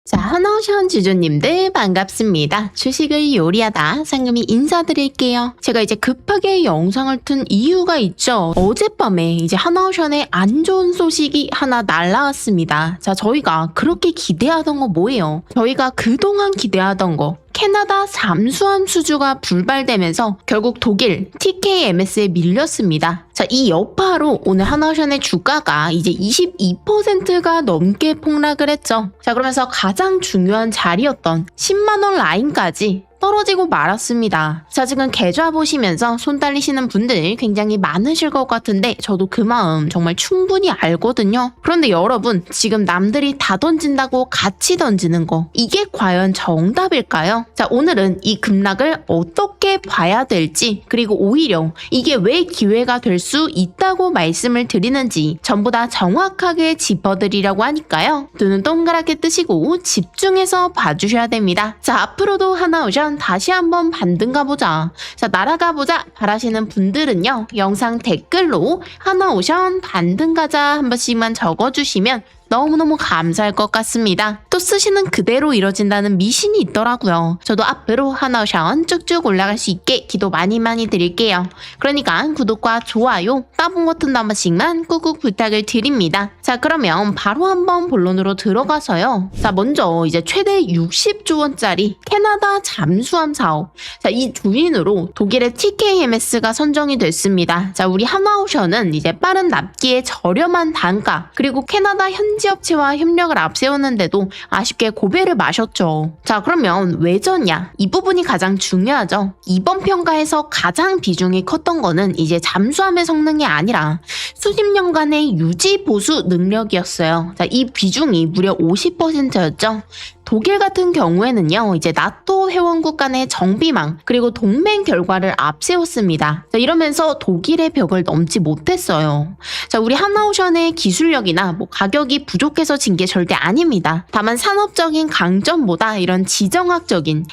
자, 하나오션 주주님들 반갑습니다. 주식을 요리하다 상금이 인사드릴게요. 제가 이제 급하게 영상을 튼 이유가 있죠. 어젯밤에 이제 하나오션에 안 좋은 소식이 하나 날라왔습니다. 자, 저희가 그렇게 기대하던 거 뭐예요? 저희가 그동안 기대하던 거 캐나다 잠수함 수주가 불발되면서 결국 독일 TKMS에 밀렸습니다. 자, 이 여파로 오늘 하나오션의 주가가 이제 22%가 넘게 폭락을 했죠. 자, 그러면서 가장 중요한 자리였던 10만원 라인까지 떨어지고 말았습니다. 자, 지금 계좌 보시면서 손 딸리시는 분들 굉장히 많으실 것 같은데 저도 그 마음 정말 충분히 알거든요. 그런데 여러분, 지금 남들이 다 던진다고 같이 던지는 거, 이게 과연 정답일까요? 자, 오늘은 이 급락을 어떻게 봐야 될지, 그리고 오히려 이게 왜 기회가 될 수 있다고 말씀을 드리는지 전부 다 정확하게 짚어드리려고 하니까요. 눈은 동그랗게 뜨시고 집중해서 봐주셔야 됩니다. 자, 앞으로도 하나오션 다시 한번 반등가 보자, 자, 날아가 보자 바라시는 분들은요, 영상 댓글로 하나오션 반등 가자 한 번씩만 적어주시면 너무너무 감사할 것 같습니다. 또 쓰시는 그대로 이뤄진다는 미신이 있더라고요. 저도 앞으로 하나오션 쭉쭉 올라갈 수 있게 기도 많이 드릴게요. 그러니까 구독과 좋아요, 따봉 버튼 한 번씩만 꾹꾹 부탁을 드립니다. 자, 그러면 바로 한번 본론으로 들어가서요. 자, 먼저 이제 최대 60조 원짜리 캐나다 잠수함 사업. 자, 이 주인으로 독일의 TKMS가 선정이 됐습니다. 자, 우리 하나오션은 이제 빠른 납기에 저렴한 단가, 그리고 캐나다 현지 업체와 협력을 앞세우는데도 아쉽게 고배를 마셨죠. 자, 그러면 왜 졌냐? 이 부분이 가장 중요하죠. 이번 평가에서 가장 비중이 컸던 거는 이제 잠수함의 성능이 아니라 수십 년간의 유지 보수 능력이었어요. 자, 이 비중이 무려 50%였죠. 독일 같은 경우에는요, 이제 나토 회원국 간의 정비망, 그리고 동맹 결과를 앞세웠습니다. 자, 이러면서 독일의 벽을 넘지 못했어요. 자, 우리 하나오션의 기술력이나 가격이 부족해서 진 게 절대 아닙니다. 다만 산업적인 강점보다 이런 지정학적인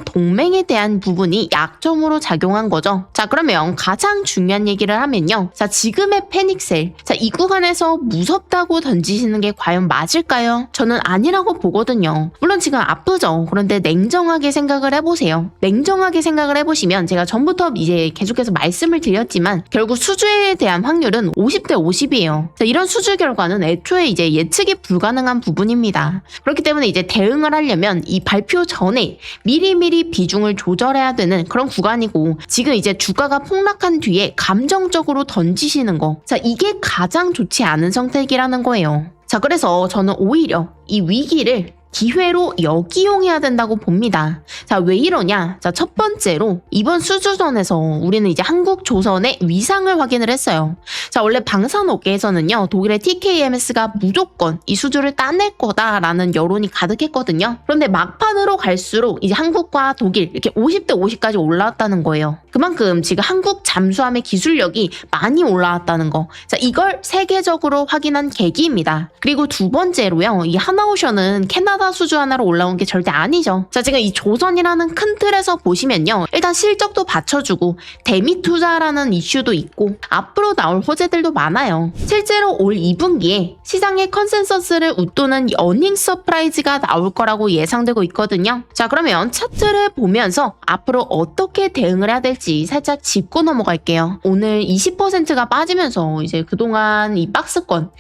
동맹에 대한 부분이 약점으로 작용한 거죠. 자, 그러면 가장 중요한 얘기를 하면요. 자, 지금의 패닉셀. 자, 이 구간에서 무섭다고 던지시는 게 과연 맞을까요? 저는 아니라고 보거든요. 물론 지금 아프죠. 그런데 냉정하게 생각을 해보세요. 냉정하게 생각을 해보시면 제가 전부터 이제 계속해서 말씀을 드렸지만 결국 수주에 대한 확률은 50대 50이에요. 자, 이런 수주 결과는 애초에 이제 예측이 불가능한 부분입니다. 그렇기 때문에 이제 대응을 하려면 이 발표 전에 미리미리 비중을 조절해야 되는 그런 구간이고, 지금 이제 주가가 폭락한 뒤에 감정적으로 던지시는 거, 자, 이게 가장 좋지 않은 선택이라는 거예요. 자, 그래서 저는 오히려 이 위기를 기회로 역이용해야 된다고 봅니다. 자, 왜 이러냐? 자, 첫 번째로 이번 수주전에서 우리는 이제 한국조선의 위상을 확인을 했어요. 자, 원래 방산업계에서는요, 독일의 TKMS가 무조건 이 수주를 따낼 거다라는 여론이 가득했거든요. 그런데 막판으로 갈수록 이제 한국과 독일 이렇게 50대 50까지 올라왔다는 거예요. 그만큼 지금 한국 잠수함의 기술력이 많이 올라왔다는 거. 자, 이걸 세계적으로 확인한 계기입니다. 그리고 두 번째로요, 이 하나오션은 캐나다 수주 하나로 올라온 게 절대 아니죠. 자, 지금 이 조선이라는 큰 틀에서 보시면요, 일단 실적도 받쳐주고 대미 투자라는 이슈도 있고 앞으로 나올 호재들도 많아요. 실제로 올 2분기에 시장의 컨센서스를 웃도는 어닝 서프라이즈가 나올 거라고 예상되고 있거든요. 자, 그러면 차트를 보면서 앞으로 어떻게 대응을 해야 될지 살짝 짚고 넘어갈게요. 오늘 20%가 빠지면서 이제 그동안 이 박스권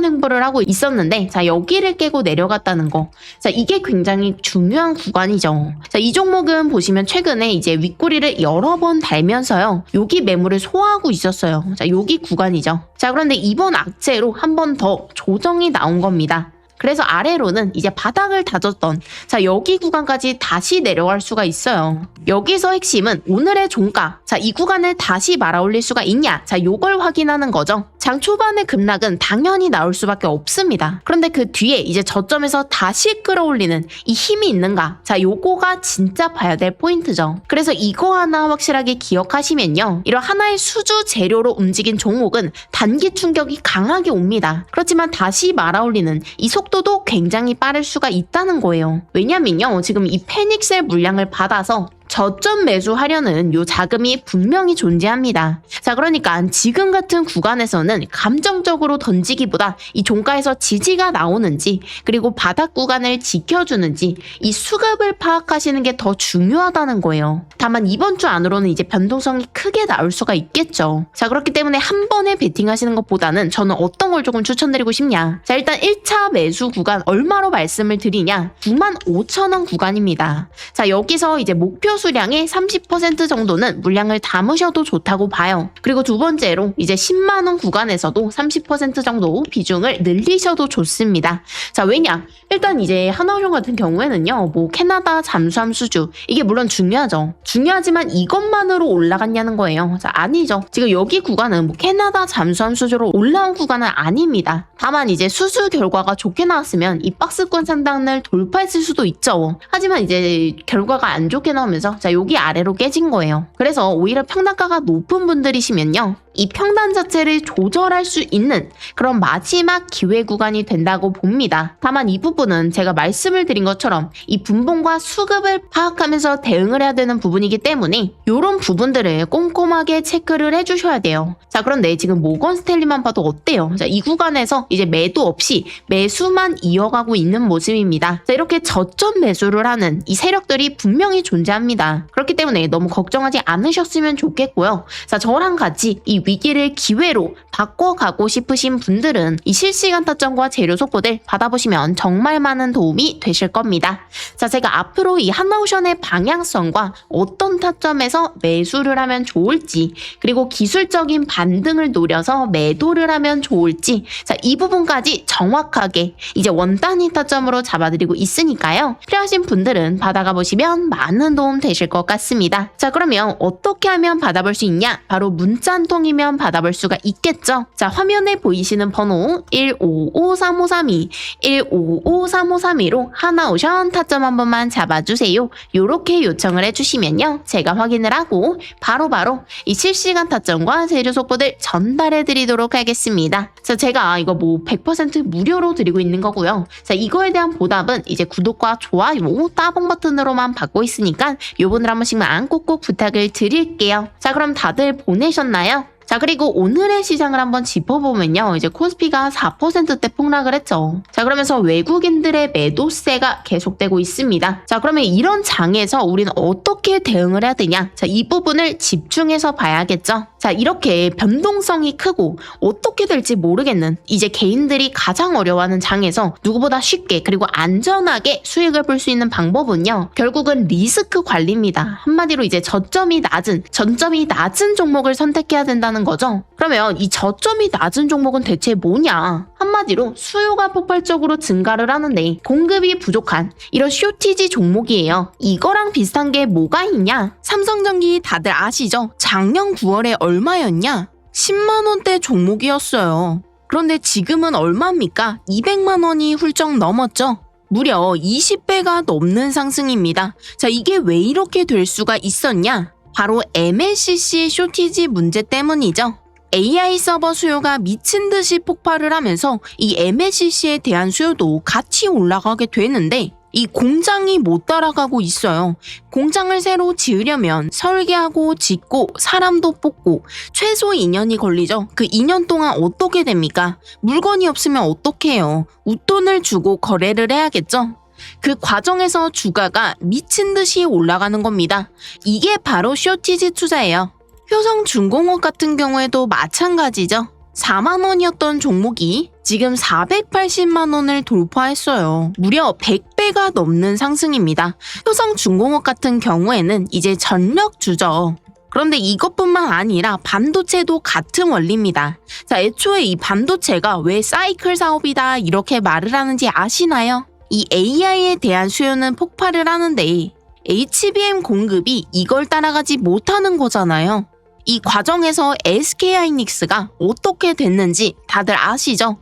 행보를 하고 있었는데, 자, 여기를 깨고 내려갔다는 거. 자, 이게 굉장히 중요한 구간이죠. 자, 이 종목은 보시면 최근에 이제 윗꼬리를 여러 번 달면서요, 여기 매물을 소화하고 있었어요. 자, 여기 구간이죠. 자, 그런데 이번 악재로 한 번 더 조정이 나온 겁니다. 그래서 아래로는 이제 바닥을 다졌던, 자, 여기 구간까지 다시 내려갈 수가 있어요. 여기서 핵심은 오늘의 종가, 자, 이 구간을 다시 말아올릴 수가 있냐, 자, 요걸 확인하는 거죠. 장 초반의 급락은 당연히 나올 수밖에 없습니다. 그런데 그 뒤에 이제 저점에서 다시 끌어올리는 이 힘이 있는가, 자, 요거가 진짜 봐야 될 포인트죠. 그래서 이거 하나 확실하게 기억하시면요, 이런 하나의 수주 재료로 움직인 종목은 단기 충격이 강하게 옵니다. 그렇지만 다시 말아올리는 이 속도도 굉장히 빠를 수가 있다는 거예요. 왜냐면요, 지금 이 패닉셀 물량을 받아서 저점 매수하려는 요 자금이 분명히 존재합니다. 자, 그러니까 지금 같은 구간에서는 감정적으로 던지기보다 이 종가에서 지지가 나오는지 그리고 바닥 구간을 지켜주는지 이 수급을 파악하시는 게 더 중요하다는 거예요. 다만 이번 주 안으로는 이제 변동성이 크게 나올 수가 있겠죠. 자, 그렇기 때문에 한 번에 베팅하시는 것보다는 저는 어떤 걸 조금 추천드리고 싶냐. 자, 일단 1차 매수 구간 얼마로 말씀을 드리냐. 95,000원 구간입니다. 자, 여기서 이제 목표 수량의 30% 정도는 물량을 담으셔도 좋다고 봐요. 그리고 두 번째로 이제 10만원 구간에서도 30% 정도 비중을 늘리셔도 좋습니다. 자, 왜냐? 일단 이제 하나오션 같은 경우에는요, 뭐 캐나다 잠수함 수주 이게 물론 중요하죠. 중요하지만 이것만으로 올라갔냐는 거예요. 자, 아니죠. 지금 여기 구간은 뭐 캐나다 잠수함 수주로 올라온 구간은 아닙니다. 다만 이제 수주 결과가 좋게 나왔으면 이 박스권 상단을 돌파했을 수도 있죠. 하지만 이제 결과가 안 좋게 나오면서 자, 여기 아래로 깨진 거예요. 그래서 오히려 평단가가 높은 분들이시면요, 이 평단 자체를 조절할 수 있는 그런 마지막 기회 구간이 된다고 봅니다. 다만 이 부분은 제가 말씀을 드린 것처럼 이 분봉과 수급을 파악하면서 대응을 해야 되는 부분이기 때문에 이런 부분들을 꼼꼼하게 체크를 해주셔야 돼요. 자, 그런데 지금 모건 스탠리만 봐도 어때요? 자, 이 구간에서 이제 매도 없이 매수만 이어가고 있는 모습입니다. 자, 이렇게 저점 매수를 하는 이 세력들이 분명히 존재합니다. 그렇기 때문에 너무 걱정하지 않으셨으면 좋겠고요. 자, 저랑 같이 이 위기를 기회로 바꿔가고 싶으신 분들은 이 실시간 타점과 재료 속보들 받아보시면 정말 많은 도움이 되실 겁니다. 자, 제가 앞으로 이 하나오션의 방향성과 어떤 타점에서 매수를 하면 좋을지, 그리고 기술적인 반등을 노려서 매도를 하면 좋을지, 자, 이 부분까지 정확하게 이제 원단위 타점으로 잡아드리고 있으니까요. 필요하신 분들은 받아가 보시면 많은 도움 되실 것 같습니다. 자, 그러면 어떻게 하면 받아볼 수 있냐? 바로 문자 한 통이면 받아볼 수가 있겠죠. 자, 화면에 보이시는 번호 1553532, 1553532로 하나오션 타점 한 번만 잡아주세요. 요렇게 요청을 해주시면요, 제가 확인을 하고 바로바로 이 실시간 타점과 재료 속보들 전달해 드리도록 하겠습니다. 자, 제가 이거 뭐 100% 무료로 드리고 있는 거고요. 자, 이거에 대한 보답은 이제 구독과 좋아요, 따봉 버튼으로만 받고 있으니까 요분들 한 번씩만 꼭꼭 부탁을 드릴게요. 자, 그럼 다들 보내셨나요? 자, 그리고 오늘의 시장을 한번 짚어보면요, 이제 코스피가 4%대 폭락을 했죠. 자, 그러면서 외국인들의 매도세가 계속되고 있습니다. 자, 그러면 이런 장에서 우리는 어떻게 대응을 해야 되냐? 자, 이 부분을 집중해서 봐야겠죠. 자, 이렇게 변동성이 크고 어떻게 될지 모르겠는 이제 개인들이 가장 어려워하는 장에서 누구보다 쉽게 그리고 안전하게 수익을 볼 수 있는 방법은요, 결국은 리스크 관리입니다. 한마디로 이제 전점이 낮은 종목을 선택해야 된다는 거죠. 그러면 이 저점이 낮은 종목은 대체 뭐냐? 한마디로 수요가 폭발적으로 증가를 하는데 공급이 부족한 이런 쇼티지 종목이에요. 이거랑 비슷한 게 뭐가 있냐? 삼성전기 다들 아시죠? 작년 9월에 얼마였냐? 10만원대 종목이었어요. 그런데 지금은 얼마입니까? 200만원이 훌쩍 넘었죠? 무려 20배가 넘는 상승입니다. 자, 이게 왜 이렇게 될 수가 있었냐? 바로 MLCC 쇼티지 문제 때문이죠. AI 서버 수요가 미친 듯이 폭발을 하면서 이 MLCC에 대한 수요도 같이 올라가게 되는데 이 공장이 못 따라가고 있어요. 공장을 새로 지으려면 설계하고 짓고 사람도 뽑고 최소 2년이 걸리죠. 그 2년 동안 어떻게 됩니까? 물건이 없으면 어떡해요? 웃돈을 주고 거래를 해야겠죠. 그 과정에서 주가가 미친 듯이 올라가는 겁니다. 이게 바로 쇼티지 투자예요. 효성중공업 같은 경우에도 마찬가지죠. 4만원이었던 종목이 지금 480만원을 돌파했어요. 무려 100배가 넘는 상승입니다. 효성중공업 같은 경우에는 이제 전력주죠. 그런데 이것뿐만 아니라 반도체도 같은 원리입니다. 자, 애초에 이 반도체가 왜 사이클 사업이다 이렇게 말을 하는지 아시나요? 이 AI에 대한 수요는 폭발을 하는데 HBM 공급이 이걸 따라가지 못하는 거잖아요. 이 과정에서 SK하이닉스가 어떻게 됐는지 다들 아시죠?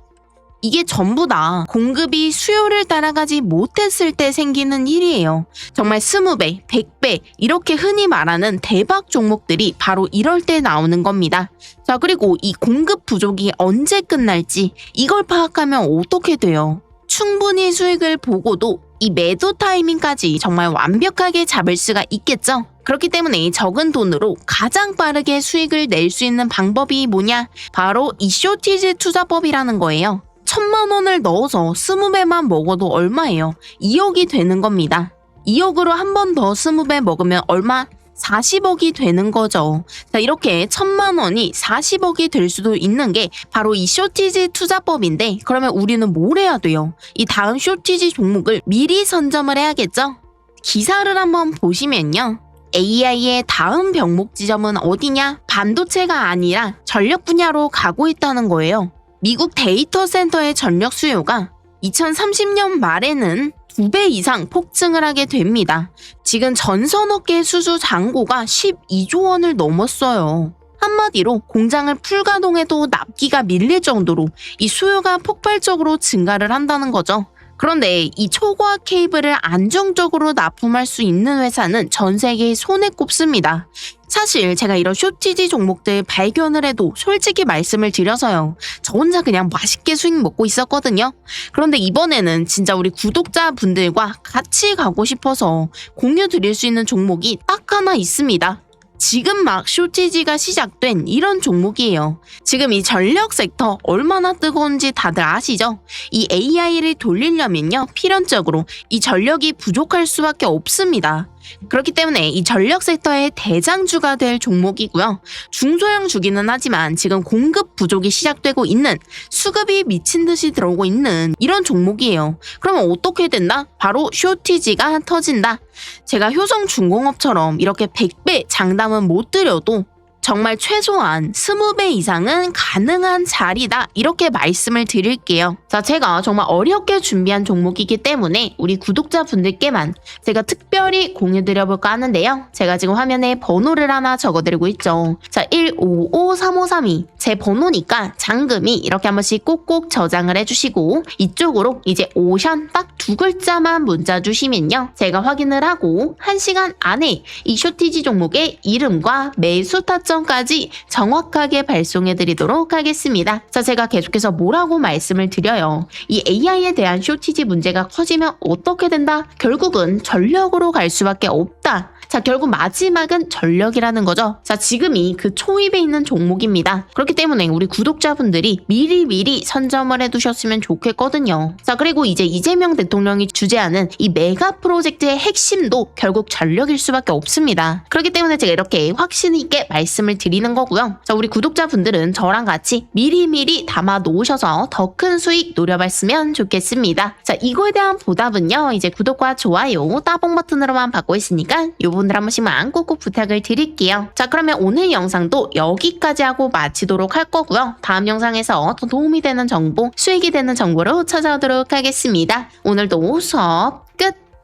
이게 전부 다 공급이 수요를 따라가지 못했을 때 생기는 일이에요. 정말 20배, 100배 이렇게 흔히 말하는 대박 종목들이 바로 이럴 때 나오는 겁니다. 자, 그리고 이 공급 부족이 언제 끝날지 이걸 파악하면 어떻게 돼요? 충분히 수익을 보고도 이 매도 타이밍까지 정말 완벽하게 잡을 수가 있겠죠. 그렇기 때문에 적은 돈으로 가장 빠르게 수익을 낼 수 있는 방법이 뭐냐? 바로 이 쇼티지 투자법이라는 거예요. 1000만 원을 넣어서 20배만 먹어도 얼마예요? 2억이 되는 겁니다. 2억으로 한 번 더 20배 먹으면 얼마? 40억이 되는 거죠. 자, 이렇게 1000만 원이 40억이 될 수도 있는 게 바로 이 쇼티지 투자법인데, 그러면 우리는 뭘 해야 돼요? 이 다음 쇼티지 종목을 미리 선점을 해야겠죠? 기사를 한번 보시면요. AI의 다음 병목 지점은 어디냐? 반도체가 아니라 전력 분야로 가고 있다는 거예요. 미국 데이터 센터의 전력 수요가 2030년 말에는 2배 이상 폭증을 하게 됩니다. 지금 전선업계 수주 잔고가 12조 원을 넘었어요. 한마디로 공장을 풀가동해도 납기가 밀릴 정도로 이 수요가 폭발적으로 증가를 한다는 거죠. 그런데 이 초고화 케이블을 안정적으로 납품할 수 있는 회사는 전 세계에 손에 꼽습니다. 사실 제가 이런 쇼티지 종목들 발견을 해도 솔직히 말씀을 드려서요. 저 혼자 그냥 맛있게 수익 먹고 있었거든요. 그런데 이번에는 진짜 우리 구독자분들과 같이 가고 싶어서 공유 드릴 수 있는 종목이 딱 하나 있습니다. 지금 막 쇼티지가 시작된 이런 종목이에요. 지금 이 전력 섹터 얼마나 뜨거운지 다들 아시죠? 이 AI를 돌리려면요, 필연적으로 이 전력이 부족할 수밖에 없습니다. 그렇기 때문에 이 전력 섹터의 대장주가 될 종목이고요. 중소형 주기는 하지만 지금 공급 부족이 시작되고 있는, 수급이 미친 듯이 들어오고 있는 이런 종목이에요. 그러면 어떻게 된다? 바로 쇼티지가 터진다. 제가 효성중공업처럼 이렇게 100배 장담은 못 드려도 정말 최소한 20배 이상은 가능한 자리다, 이렇게 말씀을 드릴게요. 자, 제가 정말 어렵게 준비한 종목이기 때문에 우리 구독자분들께만 제가 특별히 공유드려볼까 하는데요. 제가 지금 화면에 번호를 하나 적어드리고 있죠. 자, 1553532 제 번호니까 잔금이 이렇게 한 번씩 꼭꼭 저장을 해주시고, 이쪽으로 이제 오션 딱 2글자만 문자 주시면요, 제가 확인을 하고 1시간 안에 이 쇼티지 종목의 이름과 매수 타점까지 정확하게 발송해드리도록 하겠습니다. 자, 제가 계속해서 뭐라고 말씀을 드려요. 이 AI에 대한 쇼티지 문제가 커지면 어떻게 된다? 결국은 전력으로 갈 수밖에 없다. 자, 결국 마지막은 전력이라는 거죠. 자, 지금이 그 초입에 있는 종목입니다. 그렇기 때문에 우리 구독자분들이 미리 선점을 해두셨으면 좋겠거든요. 자, 그리고 이제 이재명 대통령이 주재하는 이 메가 프로젝트의 핵심도 결국 전력일 수밖에 없습니다. 그렇기 때문에 제가 이렇게 확신 있게 말씀을 드리는 거고요. 자, 우리 구독자분들은 저랑 같이 미리 담아 놓으셔서 더 큰 수익 노려봤으면 좋겠습니다. 자, 이거에 대한 보답은요, 이제 구독과 좋아요, 따봉 버튼으로만 받고 있으니까 요분들 한 번씩만 꼭꼭 부탁을 드릴게요. 자, 그러면 오늘 영상도 여기까지 하고 마치도록 할 거고요. 다음 영상에서 더 도움이 되는 정보, 수익이 되는 정보로 찾아오도록 하겠습니다. 오늘도 수업 끝!